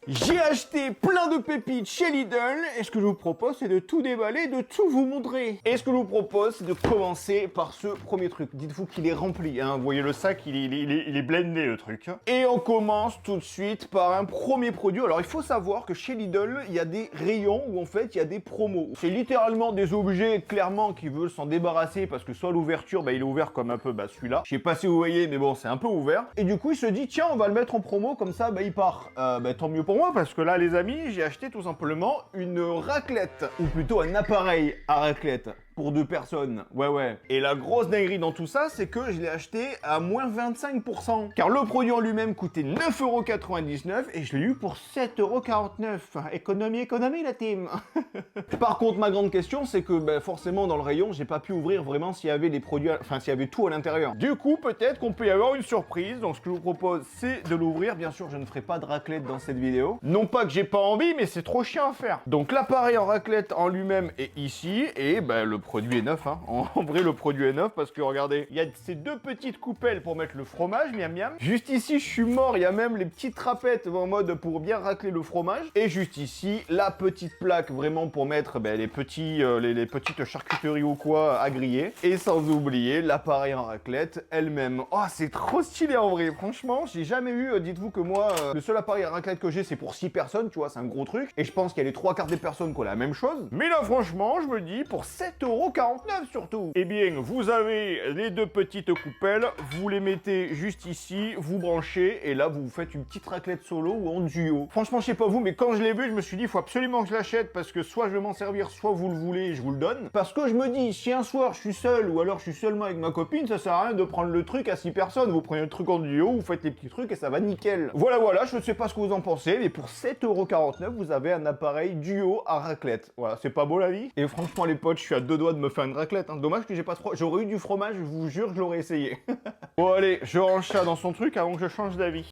J'ai acheté plein de pépites chez Lidl et ce que je vous propose c'est de tout déballer, de tout vous montrer. Et ce que je vous propose c'est de commencer par ce premier truc. Dites-vous qu'il est rempli, hein. Vous voyez le sac, il est blindé le truc. Et on commence tout de suite par un premier produit. Alors il faut savoir que chez Lidl, il y a des rayons où en fait il y a des promos. C'est littéralement des objets clairement qui veulent s'en débarrasser parce que soit l'ouverture, il est ouvert comme un peu celui-là. Je sais pas si vous voyez mais bon c'est un peu ouvert. Et du coup il se dit tiens on va le mettre en promo comme ça il part. Tant mieux pour moi parce que là les amis j'ai acheté tout simplement une raclette ou plutôt un appareil à raclette pour 2 personnes. Ouais. Et la grosse dinguerie dans tout ça c'est que je l'ai acheté à moins 25% car le produit en lui-même coûtait 9,99€ et je l'ai eu pour 7,49€. Économie la team. Par contre ma grande question c'est que forcément dans le rayon j'ai pas pu ouvrir vraiment s'il y avait des produits, s'il y avait tout à l'intérieur. Du coup peut-être qu'on peut y avoir une surprise, donc ce que je vous propose c'est de l'ouvrir. Bien sûr je ne ferai pas de raclette dans cette vidéo. Non pas que j'ai pas envie mais c'est trop chiant à faire. Donc l'appareil en raclette en lui-même est ici et le produit est neuf hein. En vrai le produit est neuf parce que regardez, il y a ces 2 petites coupelles pour mettre le fromage, miam miam. Juste ici je suis mort, il y a même les petites trapettes en mode pour bien racler le fromage. Et juste ici la petite plaque vraiment pour mettre les petites charcuteries ou quoi à griller. Et sans oublier l'appareil en raclette elle-même. Oh c'est trop stylé en vrai, franchement j'ai jamais eu, dites-vous que moi le seul appareil à raclette que j'ai c'est pour 6 personnes, tu vois, c'est un gros truc. Et je pense qu'il y a les 3/4 des personnes qui ont la même chose. Mais là franchement je me dis pour 7,49€ surtout. Eh bien vous avez les 2 petites coupelles, vous les mettez juste ici, vous branchez et là vous faites une petite raclette solo ou en duo. Franchement je sais pas vous mais quand je l'ai vu je me suis dit il faut absolument que je l'achète parce que soit je vais m'en servir, soit vous le voulez et je vous le donne. Parce que je me dis si un soir je suis seul ou alors je suis seulement avec ma copine, ça sert à rien de prendre le truc à 6 personnes. Vous prenez le truc en duo, vous faites les petits trucs et ça va nickel. Voilà, je ne sais pas ce que vous en pensez mais pour 7,49€ vous avez un appareil duo à raclette. Voilà, c'est pas beau la vie. Et franchement les potes, je suis à 2 doigts de me faire une raclette, hein. Dommage que j'ai pas trop... J'aurais eu du fromage, je vous jure, je l'aurais essayé. Bon allez, je range ça dans son truc avant que je change d'avis.